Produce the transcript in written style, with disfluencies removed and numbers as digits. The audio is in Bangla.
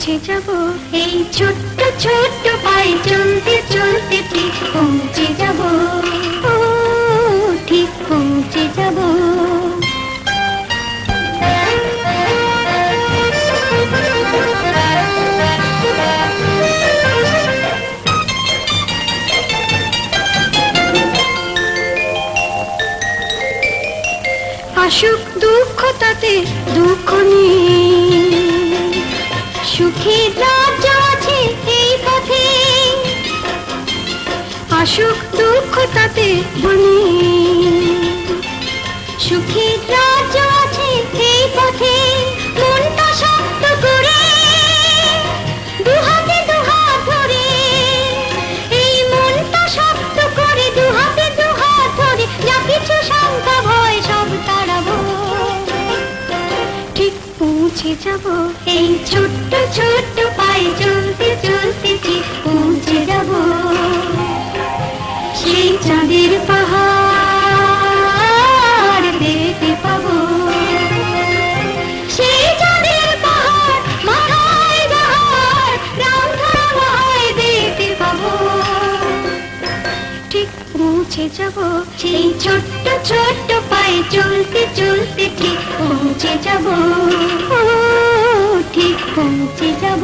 পৌঁছে যাব এই ছোট্ট ছোট্ট পায়ে চলতে চলতে ঠিক পৌঁছে যাব, ও ঠিক পৌঁছে যাব। আসুক দুঃখ তাতে দুঃখ নেই, সুখের রাজ্য আছে এই পথে। আসুক দুঃখ তাতে বলি, সুখের রাজ্য আছে এই পথে। মনটা শক্ত করে দুহাতে দুহাত ধরে, এই মনটা শক্ত করে দুহাতে দুহাত ধরে, যা কিছু শঙ্কা ভয় সব তাড়াবো, ঠিক পৌঁছে যাব এই ছোট্ট ছোট্ট পায়ে চলতে চলতে ঠিক পৌঁছে যাব। সেই চাঁদের পাহাড় দেখতে পাবো, সেই চাঁদের পাহাড় মাথায় যাহার রামধরা মায় দেখতে পাবো, ঠিক পৌঁছে যাব সেই ছোট্ট ছোট্ট পায়ে চলতে চলতে ঠিক পৌঁছে যাব, ও ঠিক পৌঁছে যাব।